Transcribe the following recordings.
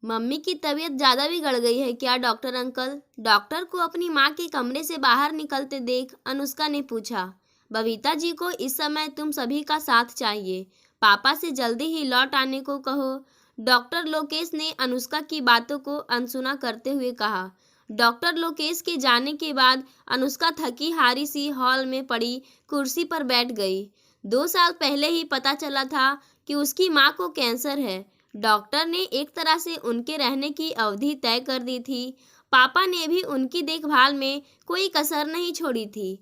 Mummy की तबीयत ज्यादा बिगड़ गई है क्या डॉक्टर अंकल? डॉक्टर को अपनी माँ के कमरे से बाहर निकलते देख अनुष्का ने पूछा। बबीता जी को इस समय तुम सभी का साथ चाहिए। पापा से जल्दी ही लौट आने को कहो। डॉक्टर लोकेश ने अनुष्का की बातों को अनसुना करते हुए कहा। डॉक्टर लोकेश के जाने के बाद अनुष्का थकी हारी सी हॉल में पड़ी कुर्सी पर बैठ गई। 2 साल पहले ही पता चला था कि उसकी माँ को कैंसर है। डॉक्टर ने एक तरह से उनके रहने की अवधि तय कर दी थी। पापा ने भी उनकी देखभाल में कोई कसर नहीं छोड़ी थी।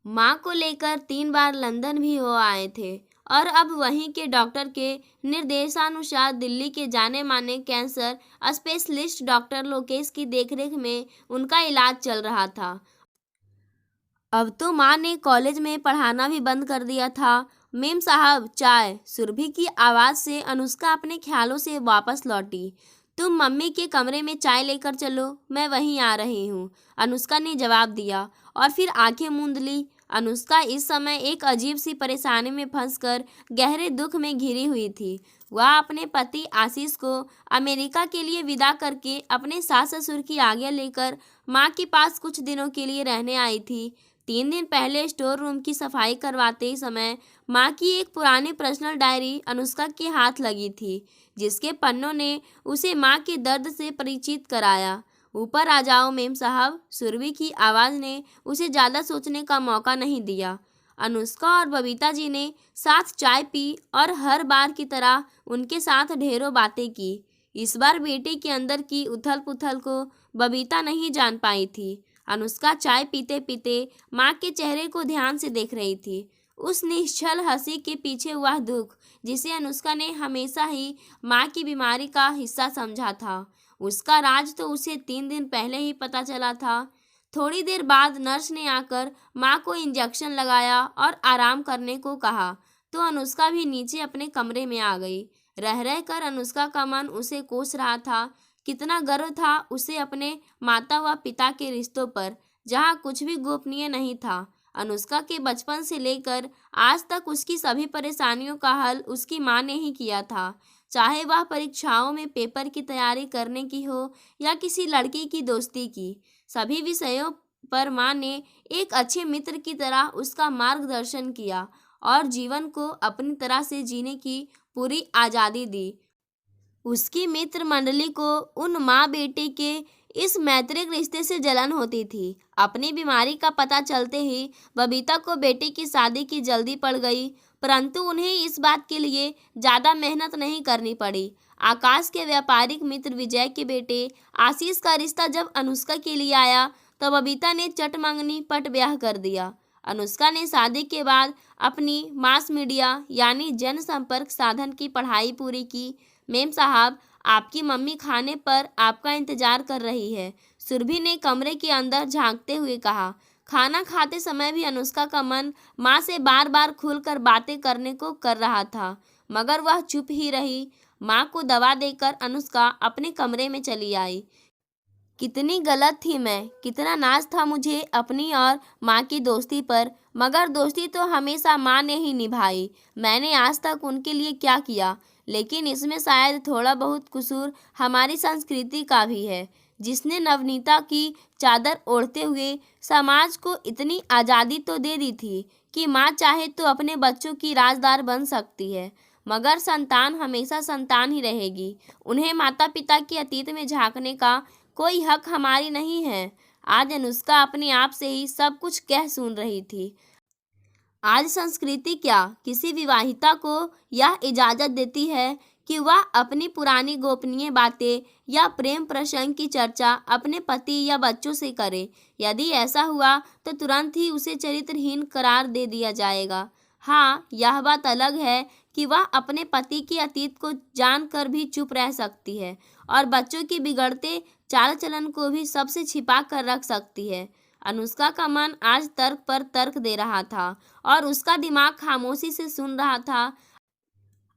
माँ को लेकर 3 बार लंदन भी हो आए थे और अब वहीं के डॉक्टर के निर्देशानुसार दिल्ली के जाने माने कैंसर स्पेशलिस्ट डॉक्टर लोकेश की देखरेख में उनका इलाज चल रहा था। अब तो माँ ने कॉलेज में पढ़ाना भी बंद कर दिया था। मेम साहब चाय। सुरभि की आवाज़ से अनुष्का अपने ख्यालों से वापस लौटी। तुम मम्मी के कमरे में चाय लेकर चलो, मैं वहीं आ रही हूँ, अनुष्का ने जवाब दिया और फिर आंखें मूंद ली। अनुष्का इस समय एक अजीब सी परेशानी में फंसकर गहरे दुख में घिरी हुई थी। वह अपने पति आशीष को अमेरिका के लिए विदा करके अपने सास ससुर की आज्ञा लेकर माँ के पास कुछ दिनों के लिए रहने आई थी। 3 दिन पहले स्टोर रूम की सफाई करवाते समय माँ की एक पुरानी पर्सनल डायरी अनुष्का के हाथ लगी थी, जिसके पन्नों ने उसे माँ के दर्द से परिचित कराया। ऊपर आ जाओ मेम साहब। सुरभि की आवाज़ ने उसे ज़्यादा सोचने का मौका नहीं दिया। अनुष्का और बबीता जी ने साथ चाय पी और हर बार की तरह उनके साथ ढेरों बातें की। इस बार बेटे के अंदर की उथल पुथल को बबीता नहीं जान पाई थी। अनुष्का चाय पीते पीते माँ के चेहरे को ध्यान से देख रही थी। उस निश्चल हंसी के पीछे वह दुख जिसे अनुष्का ने हमेशा ही माँ की बीमारी का हिस्सा समझा था, उसका राज तो उसे 3 दिन पहले ही पता चला था। थोड़ी देर बाद नर्स ने आकर माँ को इंजेक्शन लगाया और आराम करने को कहा तो अनुष्का भी नीचे अपने कमरे में आ गई। रह रह कर अनुष्का का मन उसे कोस रहा था। कितना गर्व था उसे अपने माता व पिता के रिश्तों पर, जहाँ कुछ भी गोपनीय नहीं था। अनुष्का के बचपन से लेकर आज तक उसकी सभी परेशानियों का हल उसकी माँ ने ही किया था, चाहे वह परीक्षाओं में पेपर की तैयारी करने की हो या किसी लड़की की दोस्ती की। सभी विषयों पर माँ ने एक अच्छे मित्र की तरह उसका मार्गदर्शन किया और जीवन को अपनी तरह से जीने की पूरी आज़ादी दी। उसकी मित्र मंडली को उन माँ बेटे के इस मैत्रिक रिश्ते से जलन होती थी। अपनी बीमारी का पता चलते ही बबीता को बेटे की शादी की जल्दी पड़ गई, परंतु उन्हें इस बात के लिए ज़्यादा मेहनत नहीं करनी पड़ी। आकाश के व्यापारिक मित्र विजय के बेटे आशीष का रिश्ता जब अनुष्का के लिए आया तो बबीता ने चट मंगनी पट ब्याह कर दिया। अनुष्का ने शादी के बाद अपनी मास मीडिया यानी जनसंपर्क साधन की पढ़ाई पूरी की। मेम साहब आपकी मम्मी खाने पर आपका इंतजार कर रही है, सुरभि ने कमरे के अंदर झांकते हुए कहा। खाना खाते समय भी अनुष्का का मन माँ से बार बार खुलकर बातें करने को कर रहा था, मगर वह चुप ही रही। माँ को दवा देकर अनुष्का अपने कमरे में चली आई। कितनी गलत थी मैं, कितना नाज था मुझे अपनी और माँ की दोस्ती पर, मगर दोस्ती तो हमेशा माँ ने ही निभाई। मैंने आज तक उनके लिए क्या किया, लेकिन इसमें शायद थोड़ा बहुत कसूर हमारी संस्कृति का भी है, जिसने नवनीता की चादर ओढ़ते हुए समाज को इतनी आज़ादी तो दे दी थी कि माँ चाहे तो अपने बच्चों की राजदार बन सकती है, मगर संतान हमेशा संतान ही रहेगी। उन्हें माता पिता के अतीत में झांकने का कोई हक हमारी नहीं है। आज अनुष्का अपने आप से ही सब कुछ कह सुन रही थी। आज संस्कृति क्या किसी विवाहिता को यह इजाज़त देती है कि वह अपनी पुरानी गोपनीय बातें या प्रेम प्रसंग की चर्चा अपने पति या बच्चों से करे? यदि ऐसा हुआ तो तुरंत ही उसे चरित्रहीन करार दे दिया जाएगा। हाँ, यह बात अलग है कि वह अपने पति के अतीत को जानकर भी चुप रह सकती है और बच्चों के बिगड़ते चाल चलन को भी सबसे छिपा कर रख सकती है। अनुष्का का मन आज तर्क पर तर्क दे रहा था और उसका दिमाग खामोशी से सुन रहा था।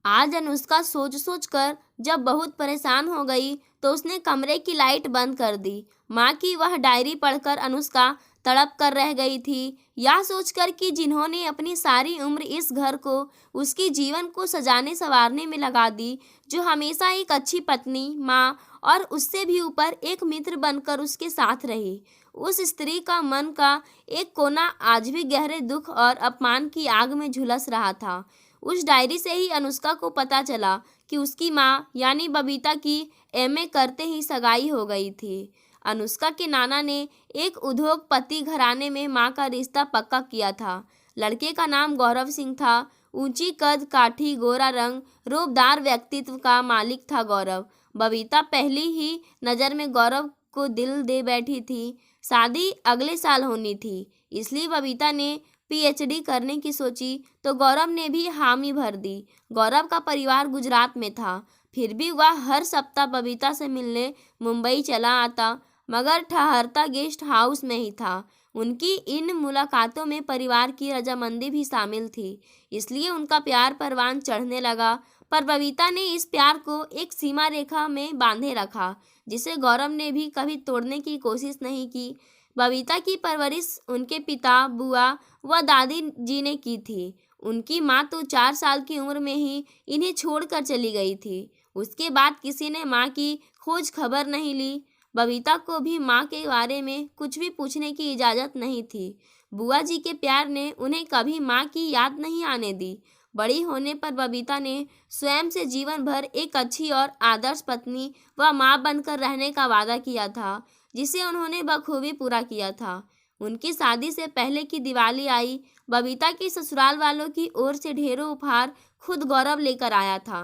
आज अनुष्का सोच सोच कर जब बहुत परेशान हो गई तो उसने कमरे की लाइट बंद कर दी। माँ की वह डायरी पढ़कर अनुष्का तड़प कर रह गई थी, यह सोचकर कि जिन्होंने अपनी सारी उम्र इस घर को, उसके जीवन को सजाने संवारने में लगा दी, जो हमेशा एक अच्छी पत्नी, माँ और उससे भी ऊपर एक मित्र बनकर उसके साथ रही, उस स्त्री का मन का एक कोना आज भी गहरे दुख और अपमान की आग में झुलस रहा था। उस डायरी से ही अनुष्का को पता चला कि उसकी माँ यानी बबीता की एमए करते ही सगाई हो गई थी। अनुष्का के नाना ने एक उद्योगपति घराने में मां का रिश्ता पक्का किया था। लड़के का नाम गौरव सिंह था। ऊंची कद काठी, गोरा रंग, रूपदार व्यक्तित्व का मालिक था गौरव। बबीता पहली ही नज़र में गौरव को दिल दे बैठी थी। शादी अगले साल होनी थी, इसलिए बबीता ने पीएचडी करने की सोची तो गौरव ने भी हामी भर दी। गौरव का परिवार गुजरात में था, फिर भी वह हर सप्ताह बबीता से मिलने मुंबई चला आता, मगर ठहरता गेस्ट हाउस में ही था। उनकी इन मुलाकातों में परिवार की रजामंदी भी शामिल थी, इसलिए उनका प्यार परवान चढ़ने लगा। पर बबीता ने इस प्यार को एक सीमा रेखा में बांधे रखा, जिसे गौरव ने भी कभी तोड़ने की कोशिश नहीं की। बबीता की परवरिश उनके पिता, बुआ व दादी जी ने की थी। उनकी माँ तो 4 साल की उम्र में ही इन्हें छोड़कर चली गई थी। उसके बाद किसी ने माँ की खोज खबर नहीं ली। बबीता को भी माँ के बारे में कुछ भी पूछने की इजाज़त नहीं थी। बुआ जी के प्यार ने उन्हें कभी माँ की याद नहीं आने दी। बड़ी होने पर बबीता ने स्वयं से जीवन भर एक अच्छी और आदर्श पत्नी व माँ बनकर रहने का वादा किया था, जिसे उन्होंने बखूबी पूरा किया था। उनकी शादी से पहले की दिवाली आई। बबीता के ससुराल वालों की ओर से ढेरों उपहार खुद गौरव लेकर आया था।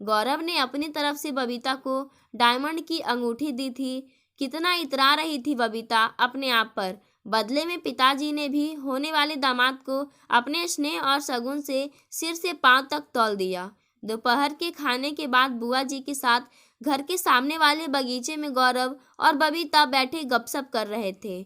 गौरव ने अपनी तरफ से बबीता को डायमंड की अंगूठी दी थी। कितना इतरा रही थी बबीता अपने आप पर। बदले में पिताजी ने भी होने वाले दामाद को अपने स्नेह और शगुन से सिर से पांव तक तौल दिया। दोपहर के खाने के बाद बुआ जी के साथ घर के सामने वाले बगीचे में गौरव और बबीता बैठे गपशप कर रहे थे।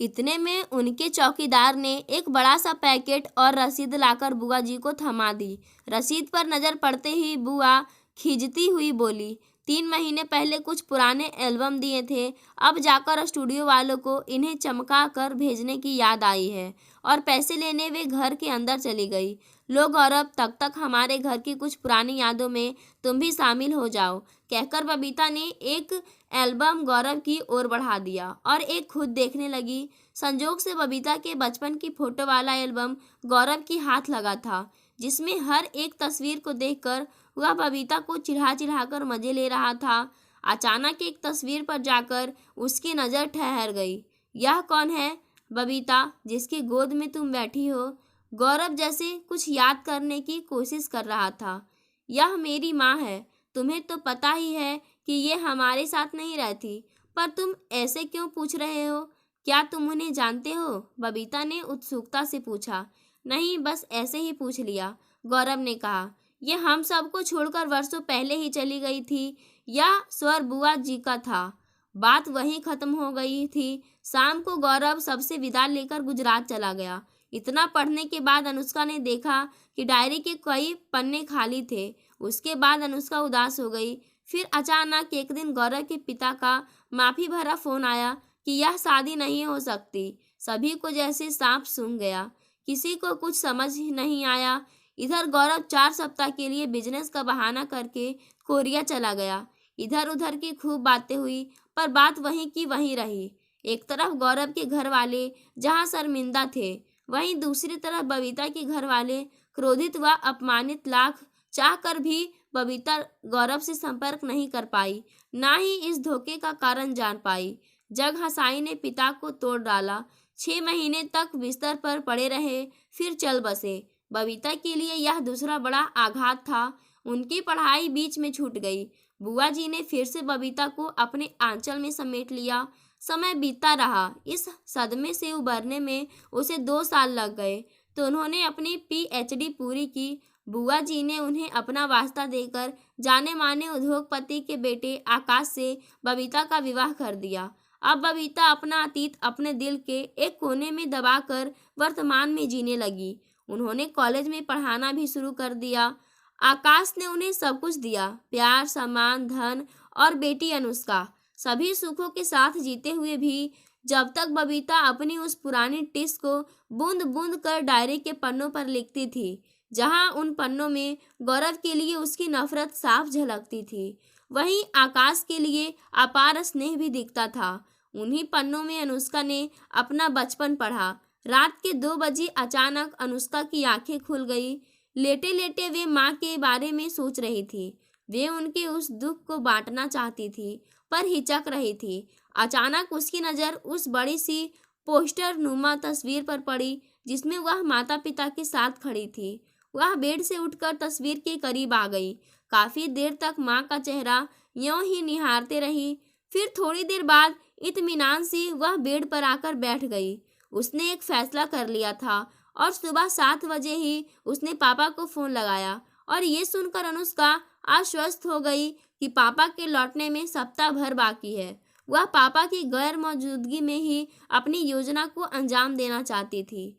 इतने में उनके चौकीदार ने एक बड़ा सा पैकेट और रसीद लाकर बुआ जी को थमा दी। रसीद पर नज़र पड़ते ही बुआ खिजती हुई बोली, 3 महीने पहले कुछ पुराने एल्बम दिए थे, अब जाकर स्टूडियो वालों को इन्हें चमका कर भेजने की याद आई है। और पैसे लेने वे घर के अंदर चली गई। लो गौरव, तक हमारे घर की कुछ पुरानी यादों में तुम भी शामिल हो जाओ, कहकर बबीता ने एक एल्बम गौरव की ओर बढ़ा दिया और एक खुद देखने लगी। संजोग से बबीता के बचपन की फोटो वाला एल्बम गौरव के हाथ लगा था, जिसमें हर एक तस्वीर को देखकर वह बबीता को चिढ़ा कर मजे ले रहा था। अचानक एक तस्वीर पर जाकर उसकी नज़र ठहर गई। यह कौन है बबीता, जिसकी गोद में तुम बैठी हो? गौरव जैसे कुछ याद करने की कोशिश कर रहा था। यह मेरी माँ है। तुम्हें तो पता ही है कि ये हमारे साथ नहीं रहती, पर तुम ऐसे क्यों पूछ रहे हो? क्या तुम उन्हें जानते हो? बबीता ने उत्सुकता से पूछा। नहीं, बस ऐसे ही पूछ लिया, गौरव ने कहा। ये हम सबको छोड़कर वर्षों पहले ही चली गई थी। यह स्वर बुआ जी का था। बात वहीं खत्म हो गई थी। शाम को गौरव सबसे विदा लेकर गुजरात चला गया। इतना पढ़ने के बाद अनुष्का ने देखा कि डायरी के कई पन्ने खाली थे। उसके बाद अनुष्का उदास हो गई। फिर अचानक एक दिन गौरव के पिता का माफी भरा फोन आया कि यह शादी नहीं हो सकती। सभी को जैसे सांप सूंघ गया। किसी को कुछ समझ ही नहीं आया। इधर गौरव 4 सप्ताह के लिए बिजनेस का बहाना करके कोरिया चला गया। इधर उधर की खूब बातें हुई, पर बात वहीं की वहीं रही। एक तरफ गौरव के घर वाले जहां शर्मिंदा थे, वहीं दूसरी तरफ बबीता के घर वाले क्रोधित व अपमानित। लाख चाह कर भी बबीता गौरव से संपर्क नहीं कर पाई, ना ही इस धोखे का कारण जान पाई। जग हंसाई ने पिता को तोड़ डाला। 6 महीने तक बिस्तर पर पड़े रहे, फिर चल बसे। बबीता के लिए यह दूसरा बड़ा आघात था। उनकी पढ़ाई बीच में छूट गई। बुआ जी ने फिर से बबीता को अपने आंचल में समेट लिया। समय बीतता रहा। इस सदमे से उबरने में उसे 2 साल लग गए, तो उन्होंने अपनी पीएचडी पूरी की। बुआ जी ने उन्हें अपना वास्ता देकर जाने माने उद्योगपति के बेटे आकाश से बबीता का विवाह कर दिया। अब बबीता अपना अतीत अपने दिल के एक कोने में दबाकर वर्तमान में जीने लगी। उन्होंने कॉलेज में पढ़ाना भी शुरू कर दिया। आकाश ने उन्हें सब कुछ दिया, प्यार, सम्मान, धन और बेटी अनुष्का। सभी सुखों के साथ जीते हुए भी जब तक बबीता अपनी उस पुरानी टिस को बूंद बूंद कर डायरी के पन्नों पर लिखती थी, जहां उन पन्नों में गौरव के लिए उसकी नफरत साफ झलकती थी, वहीं आकाश के लिए अपार स्नेह भी दिखता था। उन्हीं पन्नों में अनुष्का ने अपना बचपन पढ़ा। रात के 2 बजे अचानक अनुष्का की आंखें खुल गई। लेटे लेटे वे माँ के बारे में सोच रही थी। वे उनके उस दुख को बांटना चाहती थी, पर हिचक रही थी। अचानक उसकी नज़र उस बड़ी सी पोस्टर नुमा तस्वीर पर पड़ी, जिसमें वह माता पिता के साथ खड़ी थी। वह बेड से उठकर तस्वीर के करीब आ गई। काफी देर तक माँ का चेहरा यों ही निहारते रही। फिर थोड़ी देर बाद इत्मीनान से वह बेड पर आकर बैठ गई। उसने एक फैसला कर लिया था और सुबह 7 बजे ही उसने पापा को फोन लगाया और ये सुनकर अनुष्का आश्वस्त हो गई कि पापा के लौटने में सप्ताह भर बाकी है। वह पापा की गैर मौजूदगी में ही अपनी योजना को अंजाम देना चाहती थी।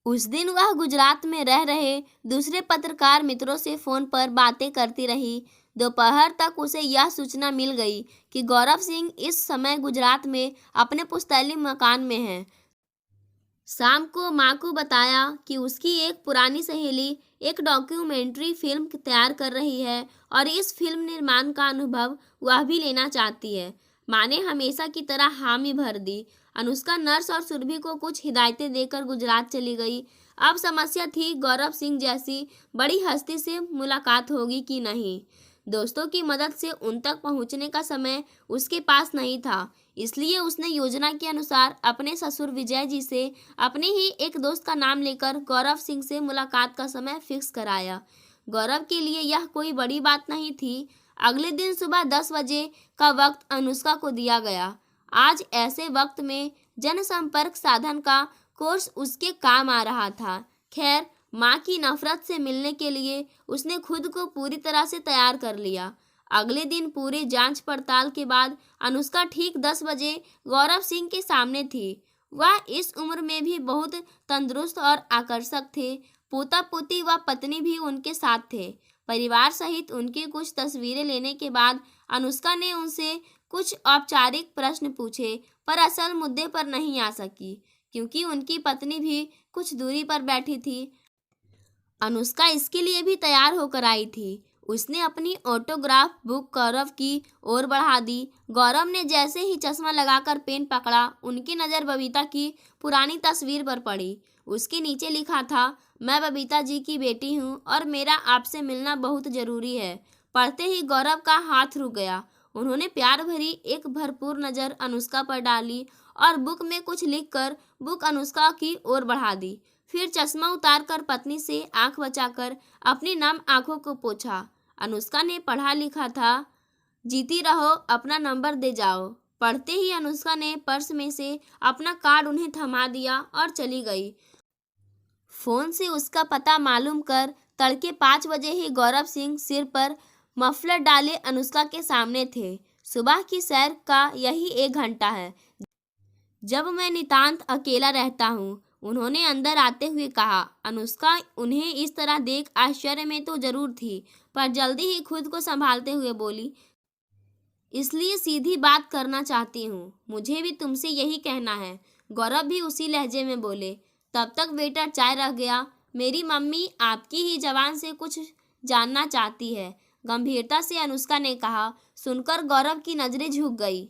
उस दिन वह गुजरात में रह रहे दूसरे पत्रकार मित्रों से फोन पर बातें करती रही। दोपहर तक उसे यह सूचना मिल गई कि गौरव सिंह इस समय गुजरात में अपने पुश्तैनी मकान में है। शाम को माँ को बताया कि उसकी एक पुरानी सहेली एक डॉक्यूमेंट्री फिल्म तैयार कर रही है और इस फिल्म निर्माण का अनुभव वह भी लेना चाहती है। माँ ने हमेशा की तरह हामी भर दी। अनुष्का नर्स और सुरभि को कुछ हिदायतें देकर गुजरात चली गई। अब समस्या थी गौरव सिंह जैसी बड़ी हस्ती से मुलाकात होगी कि नहीं। दोस्तों की मदद से उन तक पहुंचने का समय उसके पास नहीं था, इसलिए उसने योजना के अनुसार अपने ससुर विजय जी से अपने ही एक दोस्त का नाम लेकर गौरव सिंह से मुलाकात का समय फिक्स कराया। गौरव के लिए यह कोई बड़ी बात नहीं थी। अगले दिन सुबह 10 बजे का वक्त अनुष्का को दिया गया। आज ऐसे वक्त में जनसंपर्क साधन का कोर्स उसके काम आ रहा था। खैर, माँ की नफरत से मिलने के लिए उसने खुद को पूरी तरह से तैयार कर लिया। अगले दिन पूरे जांच पड़ताल के बाद अनुष्का ठीक 10 बजे गौरव सिंह के सामने थी। वह इस उम्र में भी बहुत तंदुरुस्त और आकर्षक थे। पोता पोती व पत्नी भी उनके साथ थे। परिवार सहित उनकी कुछ तस्वीरें लेने के बाद अनुष्का ने उनसे कुछ औपचारिक प्रश्न पूछे, पर असल मुद्दे पर नहीं आ सकी, क्योंकि उनकी पत्नी भी कुछ दूरी पर बैठी थी। अनुष्का इसके लिए भी तैयार होकर आई थी। उसने अपनी ऑटोग्राफ बुक गौरव की ओर बढ़ा दी। गौरव ने जैसे ही चश्मा लगाकर पेन पकड़ा, उनकी नज़र बबीता की पुरानी तस्वीर पर पड़ी। उसके नीचे लिखा था, मैं बबीता जी की बेटी हूँ और मेरा आपसे मिलना बहुत ज़रूरी है। पढ़ते ही गौरव का हाथ रुक गया। उन्होंने प्यार भरी एक भरपूर नज़र अनुष्का पर डाली और बुक में कुछ लिखकर बुक अनुष्का की ओर बढ़ा दी। फिर चश्मा उतारकर पत्नी से आंख बचाकर अपनी नम आंखों को पोंछा। अनुष्का ने पढ़ा लिखा था, जीती रहो, अपना नंबर दे जाओ। पढ़ते ही अनुष्का ने पर्स में से अपना कार्ड उन्हें थमा दिया और चली गई। फोन से उसका पता मालूम कर तड़के 5 बजे ही गौरव सिंह सिर पर मफलर डाले अनुष्का के सामने थे। सुबह की सैर का यही 1 घंटा है जब मैं नितांत अकेला रहता हूँ, उन्होंने अंदर आते हुए कहा। अनुष्का उन्हें इस तरह देख आश्चर्य में तो जरूर थी, पर जल्दी ही खुद को संभालते हुए बोली, इसलिए सीधी बात करना चाहती हूँ, मुझे भी तुमसे यही कहना है। गौरव भी उसी लहजे में बोले। तब तक वेटर चाय रख गया। मेरी मम्मी आपकी ही जबान से कुछ जानना चाहती है, गंभीरता से अनुष्का ने कहा। सुनकर गौरव की नजरें झुक गई।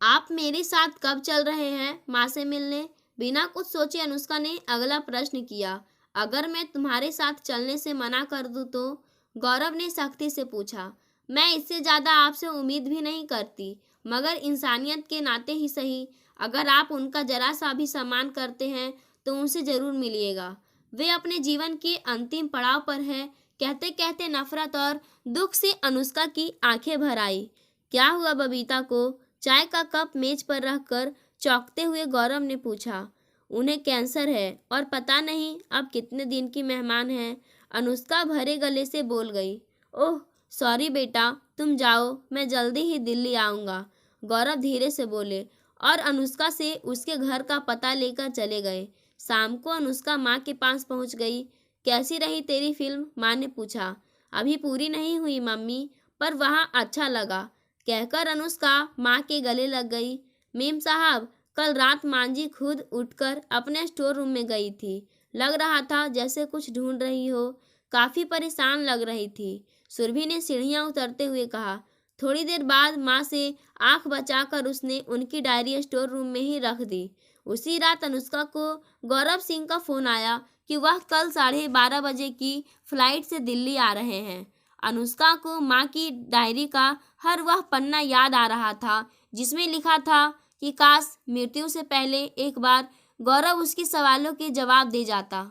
आप मेरे साथ कब चल रहे हैं माँ से मिलने? बिना कुछ सोचे अनुष्का ने अगला प्रश्न किया। अगर मैं तुम्हारे साथ चलने से मना कर दूं तो? गौरव ने सख्ती से पूछा। मैं इससे ज़्यादा आपसे उम्मीद भी नहीं करती, मगर इंसानियत के नाते ही सही, अगर आप उनका जरा सा भी सम्मान करते हैं तो उनसे ज़रूर मिलिएगा। वे अपने जीवन के अंतिम पड़ाव पर है। कहते कहते नफरत और दुख से अनुष्का की आंखें भर आई। क्या हुआ बबीता को? चाय का कप मेज पर रखकर चौंकते हुए गौरव ने पूछा। उन्हें कैंसर है और पता नहीं अब कितने दिन की मेहमान है। अनुष्का भरे गले से बोल गई। ओह सॉरी बेटा, तुम जाओ, मैं जल्दी ही दिल्ली आऊँगा, गौरव धीरे से बोले और अनुष्का से उसके घर का पता लेकर चले गए। शाम को अनुष्का माँ के पास पहुँच गई। कैसी रही तेरी फिल्म? माँ ने पूछा। अभी पूरी नहीं हुई मम्मी, पर वहाँ अच्छा लगा, कहकर अनुष्का माँ के गले लग गई। मीम साहब, कल रात मांझी खुद उठकर अपने स्टोर रूम में गई थी। लग रहा था जैसे कुछ ढूंढ रही हो। काफी परेशान लग रही थी। सुरभि ने सीढ़ियां उतरते हुए कहा। थोड़ी देर बाद माँ से आंख बचाकर उसने उनकी डायरी स्टोर रूम में ही रख दी। उसी रात अनुष्का को गौरव सिंह का फोन आया कि वह कल 12:30 बजे की फ्लाइट से दिल्ली आ रहे हैं। अनुष्का को माँ की डायरी का हर वह पन्ना याद आ रहा था जिसमें लिखा था कि काश मृत्यु से पहले एक बार गौरव उसके सवालों के जवाब दे जाता।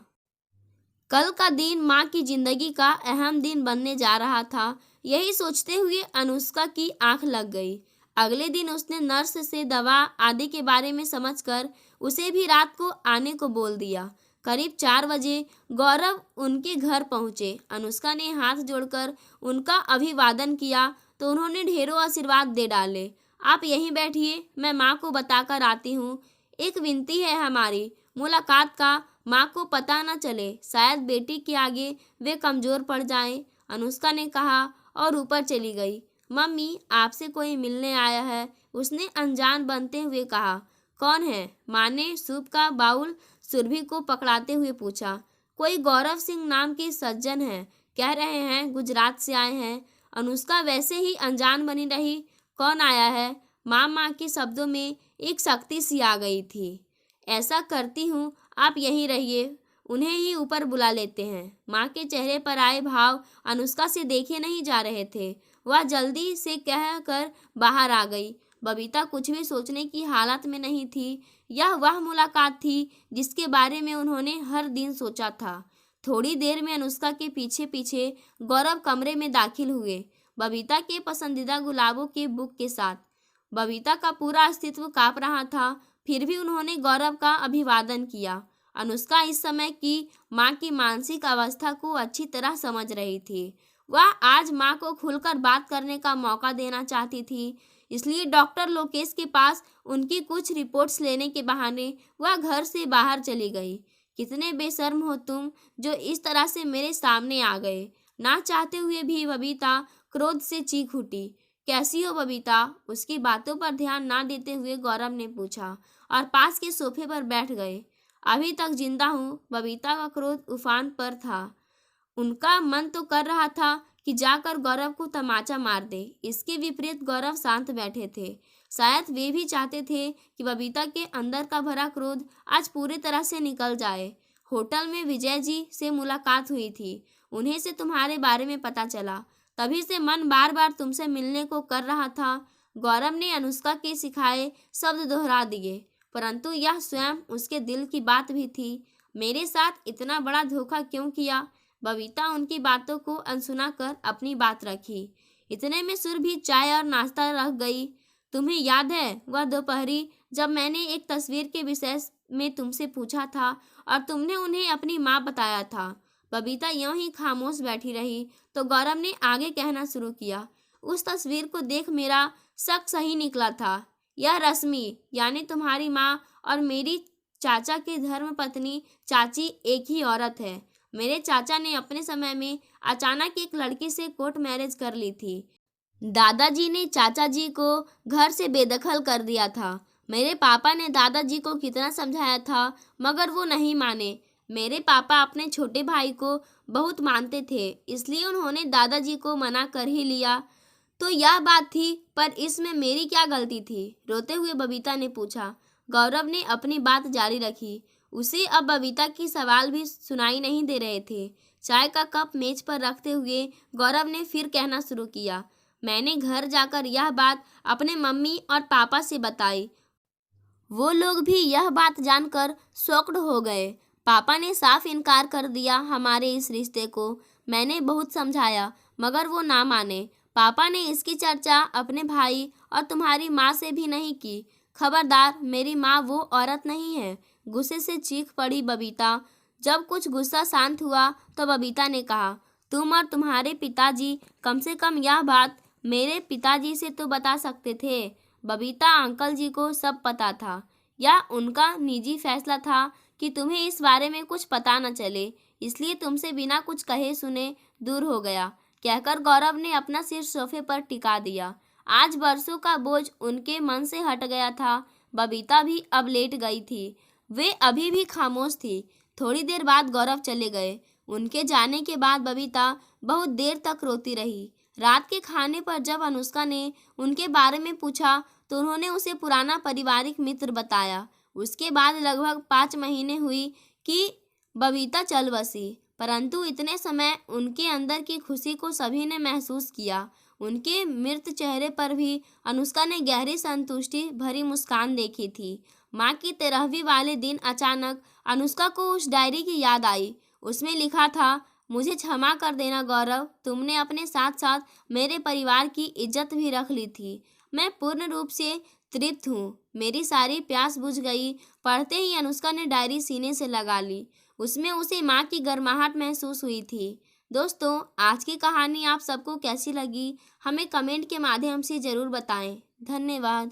कल का दिन माँ की जिंदगी का अहम दिन बनने जा रहा था। यही सोचते हुए अनुष्का की आंख लग गई। अगले दिन उसने नर्स से दवा आदि के बारे में समझकर उसे भी रात को आने को बोल दिया। करीब 4 बजे गौरव उनके घर पहुंचे। अनुष्का ने हाथ जोड़कर उनका अभिवादन किया तो उन्होंने ढेरों आशीर्वाद दे डाले। आप यहीं बैठिए, मैं माँ को बताकर आती हूँ। एक विनती है हमारी, मुलाकात का माँ को पता न चले, शायद बेटी के आगे वे कमजोर पड़ जाएं। अनुष्का ने कहा और ऊपर चली गई। मम्मी, आपसे कोई मिलने आया है, उसने अनजान बनते हुए कहा। कौन है? माँ ने सूप का बाउल सुरभि को पकड़ाते हुए पूछा। कोई गौरव सिंह नाम के सज्जन है, कह रहे हैं गुजरात से आए हैं। अनुष्का वैसे ही अनजान बनी रही। कौन आया है? माँ के शब्दों में एक शक्ति सी आ गई थी। ऐसा करती हूँ, आप यहीं रहिए, उन्हें ही ऊपर बुला लेते हैं। माँ के चेहरे पर आए भाव अनुष्का से देखे नहीं जा रहे थे। वह जल्दी से कहकर बाहर आ गई। बबीता कुछ भी सोचने की हालत में नहीं थी। यह वह मुलाकात थी जिसके बारे में उन्होंने हर दिन सोचा था। थोड़ी देर में अनुष्का के पीछे पीछे गौरव कमरे में दाखिल हुए, बबीता के पसंदीदा गुलाबों के बुक के साथ। बबीता का पूरा अस्तित्व कांप रहा था, फिर भी उन्होंने गौरव का अभिवादन किया। अनुष्का इस समय की माँ की मानसिक अवस्था को अच्छी तरह समझ रही थी। वह आज माँ को खुलकर बात करने का मौका देना चाहती थी। इसलिए डॉक्टर लोकेश के पास उनकी कुछ रिपोर्ट्स लेने के बहाने वह घर से बाहर चली गई। कितने बेशर्म हो तुम, जो इस तरह से मेरे सामने आ गए। ना चाहते हुए भी बबीता क्रोध से चीख उठी। कैसी हो बबीता? उसकी बातों पर ध्यान ना देते हुए गौरव ने पूछा और पास के सोफे पर बैठ गए। अभी तक जिंदा हूँ। बबीता का क्रोध उफान पर था। उनका मन तो कर रहा था कि जाकर गौरव को तमाचा मार दे। इसके विपरीत गौरव शांत बैठे थे। शायद वे भी चाहते थे कि बबीता के अंदर का भरा क्रोध आज पूरी तरह से निकल जाए। होटल में विजय जी से मुलाकात हुई थी। उन्हें से तुम्हारे बारे में पता चला, तभी से मन बार बार तुमसे मिलने को कर रहा था। गौरव ने अनुष्का के सिखाए शब्द दोहरा दिए, परंतु यह स्वयं उसके दिल की बात भी थी। मेरे साथ इतना बड़ा धोखा क्यों किया? बबीता उनकी बातों को अनसुना कर अपनी बात रखी। इतने में सुरभि चाय और नाश्ता रख गई। तुम्हें याद है वह दोपहरी जब मैंने एक तस्वीर के विषय में तुमसे पूछा था और तुमने उन्हें अपनी माँ बताया था? बबीता यूं ही खामोश बैठी रही तो गौरव ने आगे कहना शुरू किया। उस तस्वीर को देख मेरा शक सही निकला था। यह रश्मि यानी तुम्हारी माँ और मेरी चाचा की धर्मपत्नी चाची एक ही औरत है। मेरे चाचा ने अपने समय में अचानक एक लड़की से कोर्ट मैरिज कर ली थी। दादाजी ने चाचा जी को घर से बेदखल कर दिया था। मेरे पापा ने दादाजी को कितना समझाया था मगर वो नहीं माने। मेरे पापा अपने छोटे भाई को बहुत मानते थे, इसलिए उन्होंने दादाजी को मना कर ही लिया। तो यह बात थी, पर इसमें मेरी क्या गलती थी? रोते हुए बबीता ने पूछा। गौरव ने अपनी बात जारी रखी। उसे अब बबीता की सवाल भी सुनाई नहीं दे रहे थे। चाय का कप मेज पर रखते हुए गौरव ने फिर कहना शुरू किया। मैंने घर जाकर यह बात अपने मम्मी और पापा से बताई। वो लोग भी यह बात जानकर शॉक्ड हो गए। पापा ने साफ इनकार कर दिया हमारे इस रिश्ते को। मैंने बहुत समझाया मगर वो ना माने। पापा ने इसकी चर्चा अपने भाई और तुम्हारी माँ से भी नहीं की। खबरदार, मेरी माँ वो औरत नहीं है। गुस्से से चीख पड़ी बबीता। जब कुछ गुस्सा शांत हुआ तो बबीता ने कहा, तुम और तुम्हारे पिताजी कम से कम यह बात मेरे पिताजी से तो बता सकते थे। बबीता, अंकल जी को सब पता था। यह उनका निजी फैसला था कि तुम्हें इस बारे में कुछ पता न चले, इसलिए तुमसे बिना कुछ कहे सुने दूर हो गया, कहकर गौरव ने अपना सिर सोफे पर टिका दिया। आज बरसों का बोझ उनके मन से हट गया था। बबीता भी अब लेट गई थी। वे अभी भी खामोश थी। थोड़ी देर बाद गौरव चले गए। उनके जाने के बाद बबीता बहुत देर तक रोती रही। रात के खाने पर जब अनुष्का ने उनके बारे में पूछा तो उन्होंने उसे पुराना पारिवारिक मित्र बताया। उसके बाद लगभग 5 महीने हुई कि बबीता चल बसी, परंतु इतने समय उनके अंदर की खुशी को सभी ने महसूस किया। उनके मृत चेहरे पर भी अनुष्का ने गहरी संतुष्टि भरी मुस्कान देखी थी। माँ की 13वीं वाले दिन अचानक अनुष्का को उस डायरी की याद आई। उसमें लिखा था, मुझे क्षमा कर देना गौरव, तुमने अपने साथ साथ मेरे परिवार की इज्जत भी रख ली थी। मैं पूर्ण रूप से तृप्त हूँ। मेरी सारी प्यास बुझ गई। पढ़ते ही अनुष्का ने डायरी सीने से लगा ली। उसमें उसे माँ की गर्माहट महसूस हुई थी। दोस्तों, आज की कहानी आप सबको कैसी लगी, हमें कमेंट के माध्यम से ज़रूर बताएं। धन्यवाद।